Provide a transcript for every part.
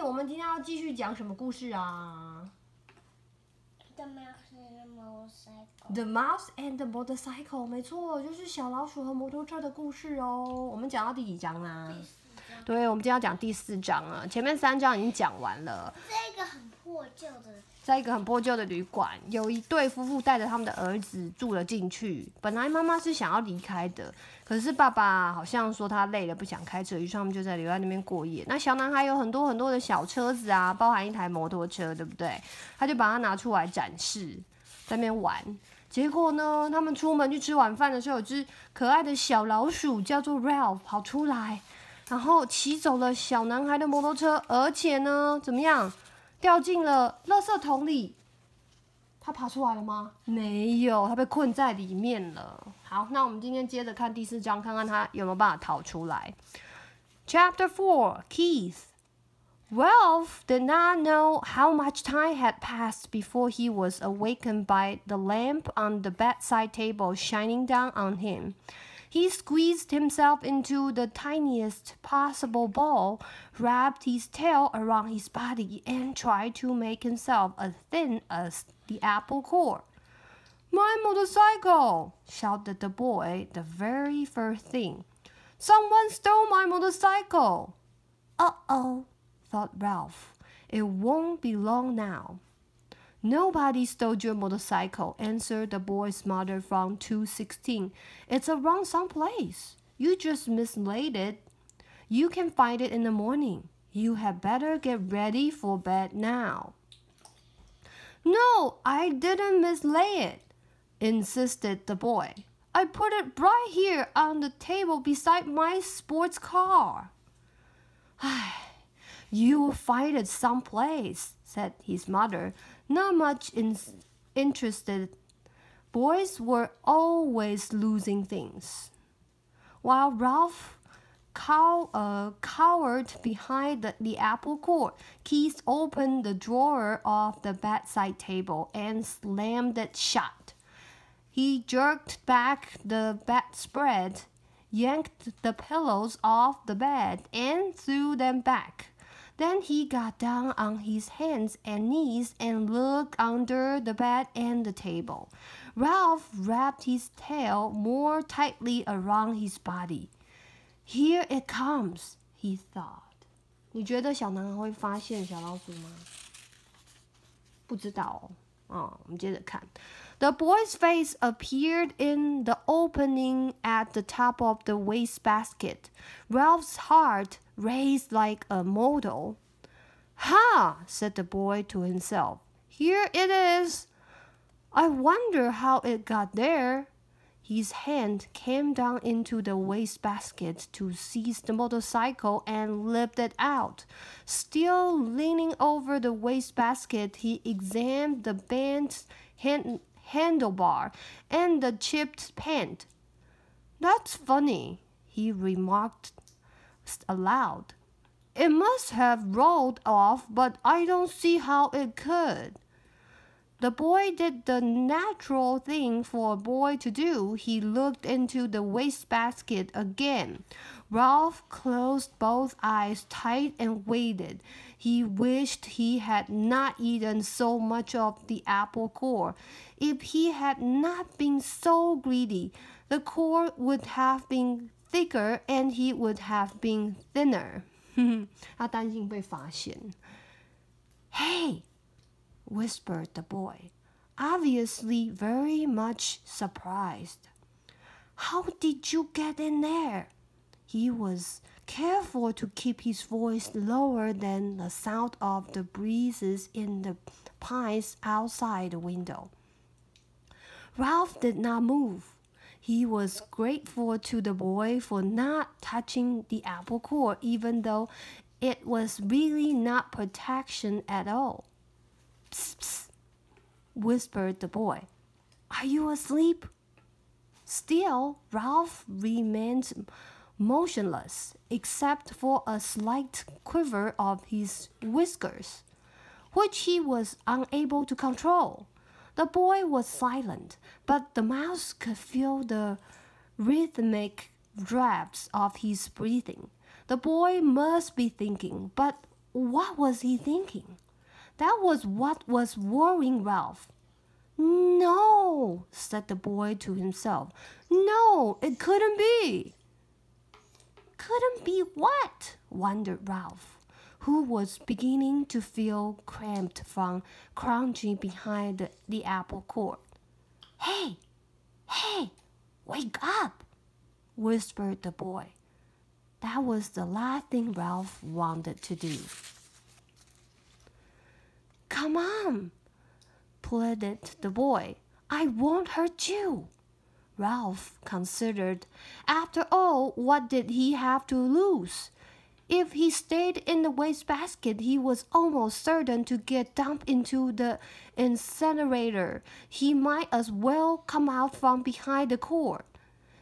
我们今天要继续讲什么故事啊 The Mouse and the Motorcycle.？The Mouse and the Motorcycle， 没错，就是小老鼠和摩托车的故事哦。我们讲到第几章啦？第4章。对，我们今天要讲第4章了。前面3章已经讲完了。这个很破旧的。在一个很破旧的旅馆，有一对夫妇带着他们的儿子住了进去。本来妈妈是想要离开的，可是爸爸好像说他累了，不想开车，于是他们就在留在那边过夜。那小男孩有很多很多的小车子啊，包含一台摩托车，对不对？他就把它拿出来展示，在那边玩。结果呢，他们出门去吃晚饭的时候，有只可爱的小老鼠叫做 Ralph 跑出来，然后骑走了小男孩的摩托车，而且呢，怎么样？掉进了垃圾桶里，他爬出来了吗？没有，他被困在里面了。好，那我们今天接着看第4章，看看他有没有办法逃出来。Chapter 4, Keith. Ralph did not know how much time had passed before he was awakened by the lamp on the bedside table shining down on him. He squeezed himself into the tiniest possible ball, wrapped his tail around his body, and tried to make himself as thin as the apple core. My motorcycle! Shouted the boy the very first thing. Someone stole my motorcycle! Uh-oh, thought Ralph. It won't be long now. Nobody stole your motorcycle, answered the boy's mother from 216. It's around someplace. You just mislaid it. You can find it in the morning. You had better get ready for bed now. No, I didn't mislay it, insisted the boy. I put it right here on the table beside my sports car. You will find it someplace, said his mother, not much interested. Boys were always losing things. While Ralph cowered behind the apple core, Keith opened the drawer of the bedside table and slammed it shut. He jerked back the bedspread, yanked the pillows off the bed, and threw them back. Then he got down on his hands and knees and looked under the bed and the table. Ralph wrapped his tail more tightly around his body. Here it comes, he thought. 你觉得小男孩会发现小老鼠吗？不知道哦。我们接着看。The boy's face appeared in the opening at the top of the wastebasket. Ralph's heart raced like a model. Ha! Said the boy to himself. Here it is. I wonder how it got there. His hand came down into the wastebasket to seize the motorcycle and lift it out. Still leaning over the wastebasket, he examined the bent handlebar and the chipped paint. That's funny, he remarked aloud. It must have rolled off, but I don't see how it could. The boy did the natural thing for a boy to do. He looked into the wastebasket again. Ralph closed both eyes tight and waited. He wished he had not eaten so much of the apple core. If he had not been so greedy, the core would have been thicker and he would have been thinner. 他担心被发现。Hey! Whispered the boy, obviously very much surprised. How did you get in there? He was careful to keep his voice lower than the sound of the breezes in the pines outside the window. Ralph did not move. He was grateful to the boy for not touching the apple core, even though it was really not protection at all. Psst, psst, whispered the boy. Are you asleep? Still, Ralph remained motionless, except for a slight quiver of his whiskers, which he was unable to control. The boy was silent, but the mouse could feel the rhythmic drabs of his breathing. The boy must be thinking, but What was he thinking? That was what was worrying Ralph. No, said the boy to himself. No, it couldn't be. Couldn't be what? Wondered Ralph, who was beginning to feel cramped from crouching behind the apple court. Hey, wake up, whispered the boy. That was the last thing Ralph wanted to do. Come on, pleaded the boy. I won't hurt you. Ralph considered. After all, what did he have to lose? If he stayed in the wastebasket, he was almost certain to get dumped into the incinerator. He might as well come out from behind the court.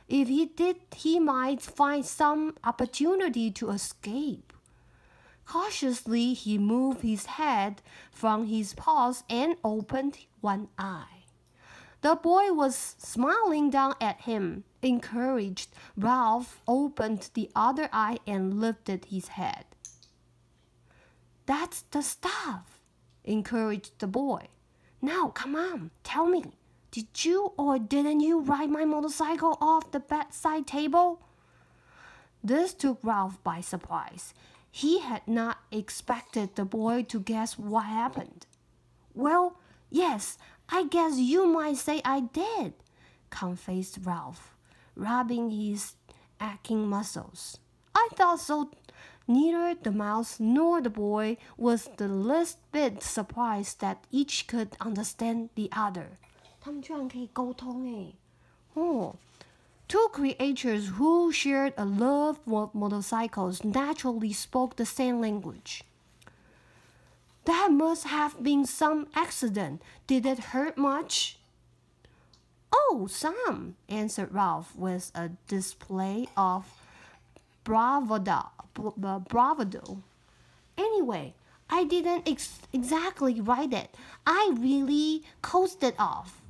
If he did, he might find some opportunity to escape. Cautiously, he moved his head from his paws and opened one eye. The boy was smiling down at him. Encouraged, Ralph opened the other eye and lifted his head. That's the stuff, encouraged the boy. Now, come on, tell me, did you or didn't you ride my motorcycle off the bedside table? This took Ralph by surprise. He had not expected the boy to guess what happened. Well, yes, I guess you might say I did, confessed Ralph, rubbing his aching muscles. I thought so. Neither the mouse nor the boy was the least bit surprised that each could understand the other. 他们居然可以沟通诶！哦。Two creatures who shared a love for motorcycles naturally spoke the same language. That must have been some accident. Did it hurt much? Oh, some, answered Ralph with a display of bravado. Anyway, I didn't exactly ride it. I really coasted off.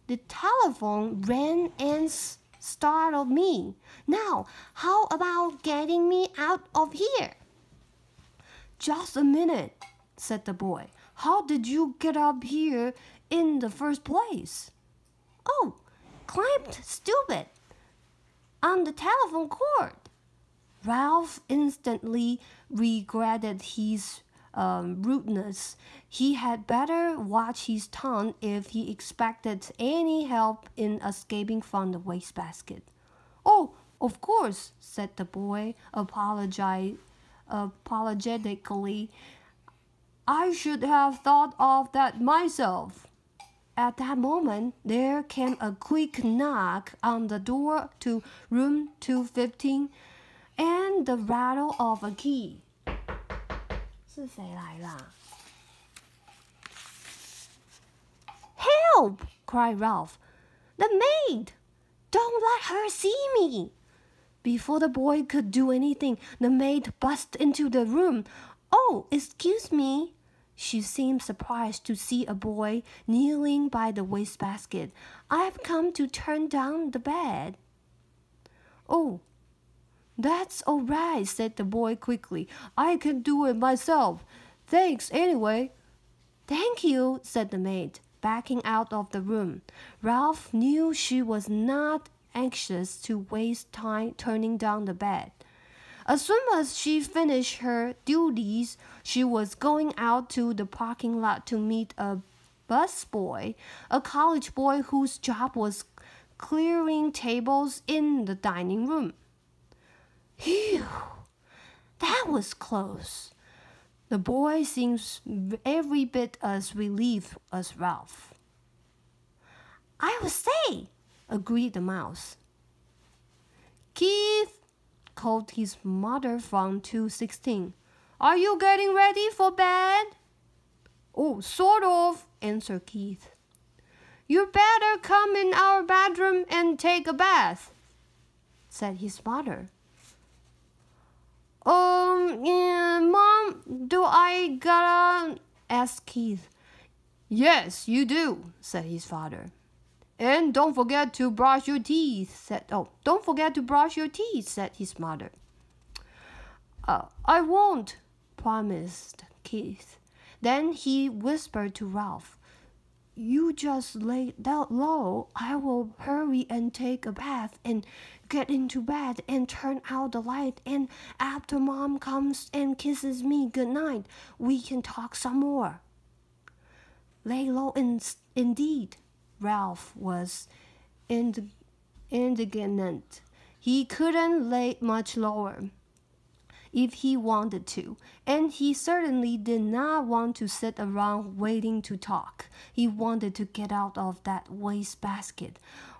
The telephone rang and startled me. Now, how about getting me out of here? Just a minute, said the boy. How did you get up here in the first place? Oh, climbed stupid on the telephone cord. Ralph instantly regretted his rudeness. He had better watch his tongue if he expected any help in escaping from the wastebasket. Oh, of course, said the boy apologetically. I should have thought of that myself. At that moment, there came a quick knock on the door to room 215 and the rattle of a key. 是谁来啦? Help! cried Ralph. The maid! Don't let her see me! Before the boy could do anything, the maid burst into the room. Oh, excuse me. She seemed surprised to see a boy kneeling by the wastebasket. I have come to turn down the bed. Oh, that's all right, said the boy quickly. I can do it myself. Thanks anyway. Thank you, said the maid, backing out of the room. Ralph knew she was not anxious to waste time turning down the bed. As soon as she finished her duties, she was going out to the parking lot to meet a busboy, a college boy whose job was clearing tables in the dining room. Phew, that was close. The boy seems every bit as relieved as Ralph. I will stay, agreed the mouse. Keith, called his mother from 216. Are you getting ready for bed? Oh, sort of, answered Keith. You better come in our bedroom and take a bath, said his mother. Mom, do I gotta? Asked Keith. Yes, you do, said his father. And don't forget to brush your teeth, said his mother. I won't, promised Keith. Then he whispered to Ralph, "You just lay down low. I will hurry and take a bath and get into bed and turn out the light, and after Mom comes and kisses me goodnight, we can talk some more." Lay low indeed. Ralph was indignant. He couldn't lay much lower if he wanted to, and he certainly did not want to sit around waiting to talk. He wanted to get out of that wastebasket.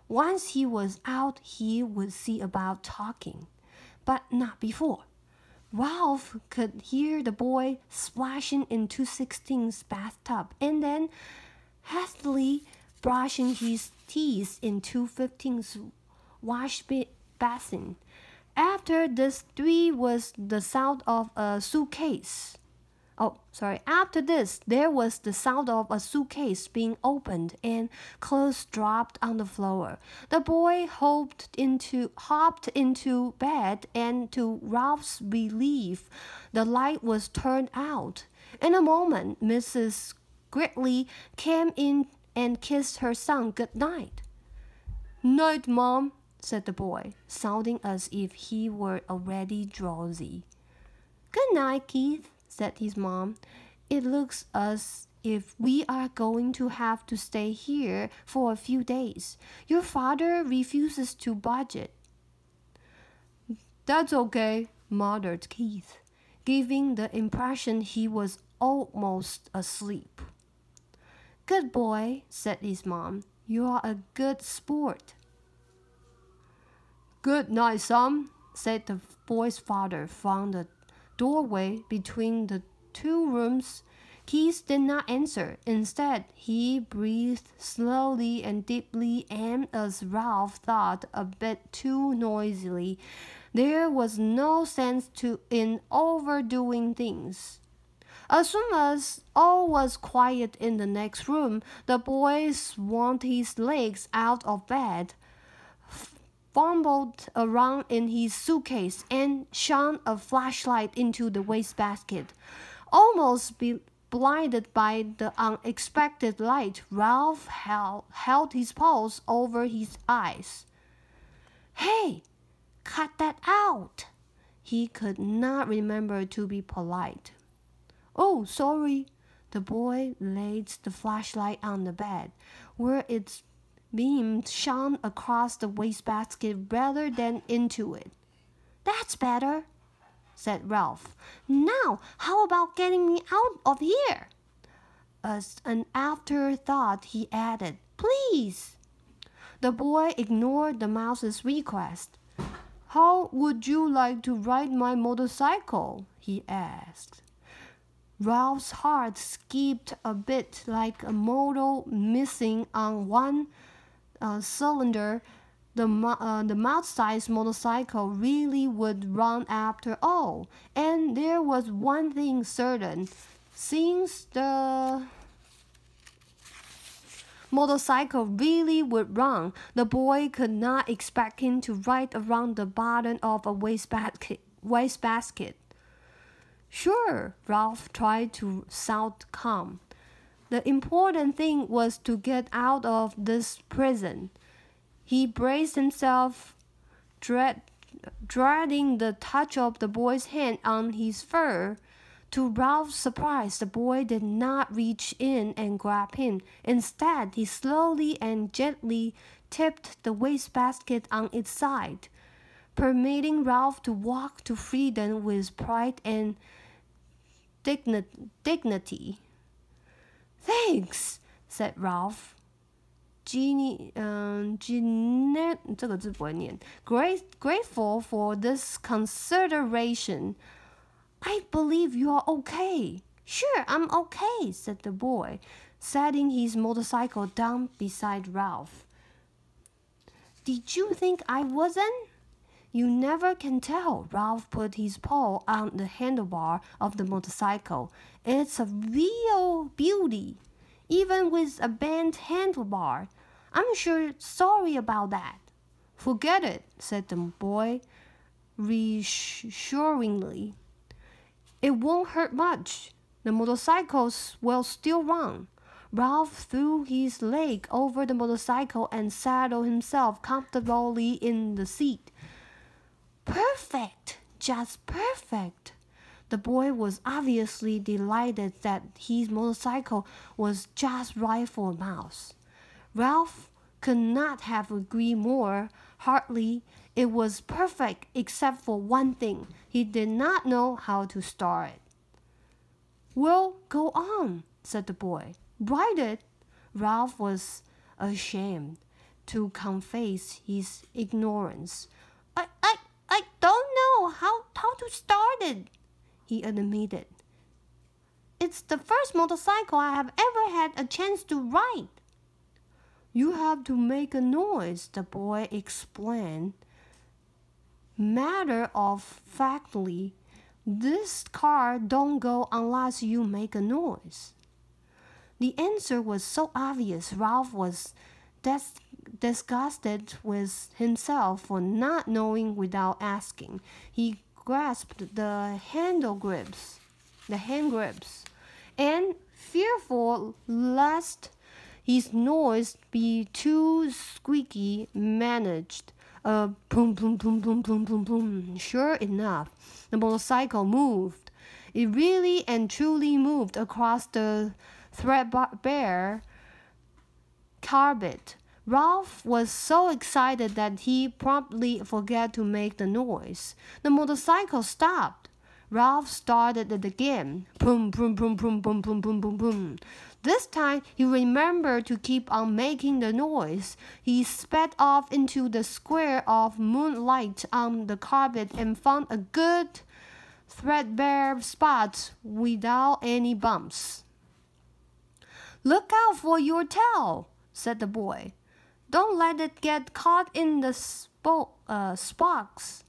Once he was out, he would see about talking, but not before. Ralph could hear the boy splashing into 216's bathtub and then hastily brushing his teeth in 215's wash basin. After this, was the sound of a suitcase. After this, there was the sound of a suitcase being opened and clothes dropped on the floor. The boy hopped into bed, and to Ralph's relief, the light was turned out. In a moment, Mrs. Gridley came in and kissed her son good night. "Night, Mom," said the boy, sounding as if he were already drowsy. "Good night, Keith," said his mom. "It looks as if we are going to have to stay here for a few days. Your father refuses to budget." "That's okay," muttered Keith, giving the impression he was almost asleep. "Good boy," said his mom. "You are a good sport." "Good night, son," said the boy's father from the doorway between the two rooms. Keith did not answer. Instead, he breathed slowly and deeply, and as Ralph thought, a bit too noisily. There was no sense in overdoing things. As soon as all was quiet in the next room, the boy swung his legs out of bed, fumbled around in his suitcase, and shone a flashlight into the wastebasket. Almost blinded by the unexpected light, Ralph held his paws over his eyes. "Hey, cut that out!" He could not remember to be polite. "Oh, sorry." The boy laid the flashlight on the bed, where its beam shone across the wastebasket rather than into it. "That's better," said Ralph. "Now, how about getting me out of here?" As an afterthought, he added, "Please." The boy ignored the mouse's request. "How would you like to ride my motorcycle?" he asked. Ralph's heart skipped a bit like a motor missing on one cylinder. The mouse-sized motorcycle really would run after all. And there was one thing certain. Since the motorcycle really would run, the boy could not expect him to ride around the bottom of a wastebasket. "Sure," Ralph tried to sound calm. "The important thing was to get out of this prison." He braced himself, dreading the touch of the boy's hand on his fur. To Ralph's surprise, the boy did not reach in and grab him. Instead, he slowly and gently tipped the wastebasket on its side, permitting Ralph to walk to freedom with pride and dignity. "Thanks," said Ralph. Grateful for this consideration. "I believe you are okay." "Sure, I'm okay," said the boy, setting his motorcycle down beside Ralph. "Did you think I wasn't?" "You never can tell." Ralph put his paw on the handlebar of the motorcycle. "It's a real beauty, even with a bent handlebar. I'm sure sorry about that." "Forget it," said the boy reassuringly. It won't hurt much. The motorcycles will still run. Ralph threw his leg over the motorcycle and settled himself comfortably in the seat. Perfect! Just perfect! The boy was obviously delighted that his motorcycle was just right for a mouse. Ralph could not have agreed more heartily. It was perfect except for one thing. He did not know how to start it. Well, go on, said the boy. Ride it. Ralph was ashamed to confess his ignorance. I don't know how to start it, he admitted. It's the first motorcycle I have ever had a chance to ride. You have to make a noise, the boy explained. Matter of factly, this car don't go unless you make a noise. The answer was so obvious, Ralph was disgusted with himself for not knowing without asking. He grasped the hand grips, and fearful lest his noise be too squeaky, managed a boom, boom, boom, boom, boom, boom, boom. Sure enough, the motorcycle moved. It really and truly moved across the threadbare carpet. Ralph was so excited that he promptly forgot to make the noise. The motorcycle stopped. Ralph started it again. Boom, boom, boom, boom, boom, boom, boom, boom, boom. This time, he remembered to keep on making the noise. He sped off into the square of moonlight on the carpet and found a good threadbare spot without any bumps. Look out for your tail, said the boy. Don't let it get caught in the spokes.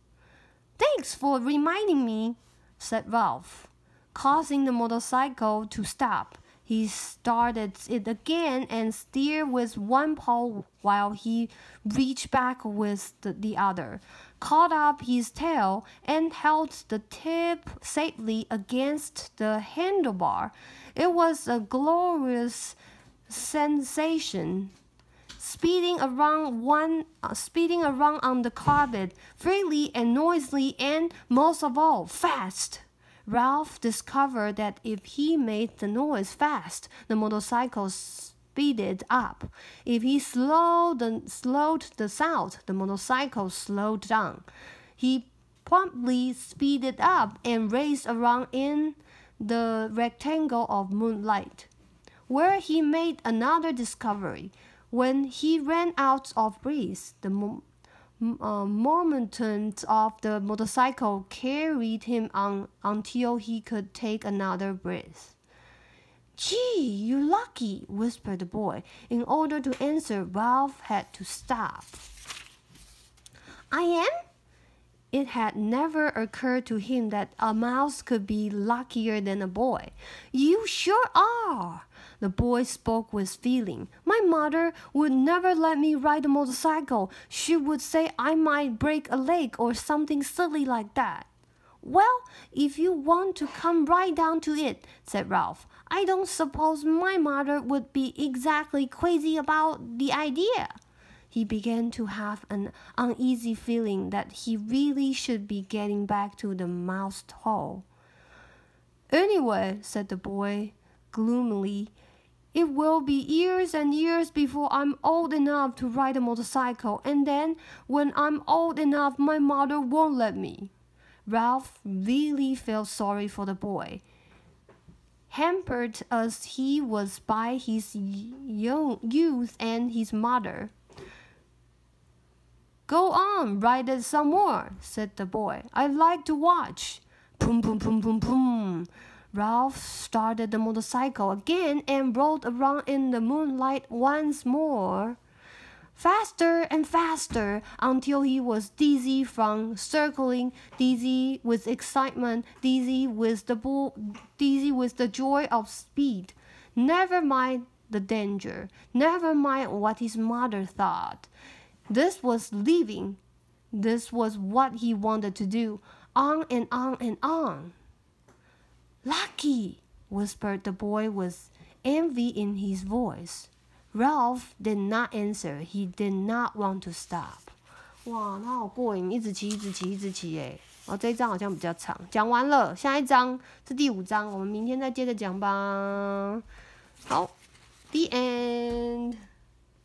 Thanks for reminding me, said Ralph, causing the motorcycle to stop. He started it again and steered with one paw while he reached back with the other, caught up his tail, and held the tip safely against the handlebar. It was a glorious sensation. Speeding around on the carpet, freely and noisily, and most of all, fast. Ralph discovered that if he made the noise fast, the motorcycle speeded up. If he slowed the sound, the motorcycle slowed down. He promptly speeded up and raced around in the rectangle of moonlight, where he made another discovery. When he ran out of breath, the momentum of the motorcycle carried him on until he could take another breath. Gee, you're lucky, whispered the boy. In order to answer, Ralph had to stop. I am? It had never occurred to him that a mouse could be luckier than a boy. You sure are. The boy spoke with feeling. My mother would never let me ride a motorcycle. She would say I might break a leg or something silly like that. Well, if you want to come right down to it, said Ralph, I don't suppose my mother would be exactly crazy about the idea. He began to have an uneasy feeling that he really should be getting back to the mouse hole. Anyway, said the boy gloomily, it will be years and years before I'm old enough to ride a motorcycle, and then when I'm old enough, my mother won't let me. Ralph really felt sorry for the boy, hampered as he was by his youth and his mother. Go on, ride it some more, said the boy. I like to watch. Boom, boom, boom, boom, boom. Ralph started the motorcycle again and rode around in the moonlight once more. Faster and faster until he was dizzy from circling, dizzy with excitement, dizzy with the joy of speed. Never mind the danger. Never mind what his mother thought. This was living. This was what he wanted to do. On and on and on. Lucky, whispered the boy with envy in his voice. Ralph did not answer. He did not want to stop. 哇，他好过瘾，一直骑，一直骑，一直骑耶。哦，这一章好像比较长，讲完了，下一章是第5章，我们明天再接着讲吧。好，The end。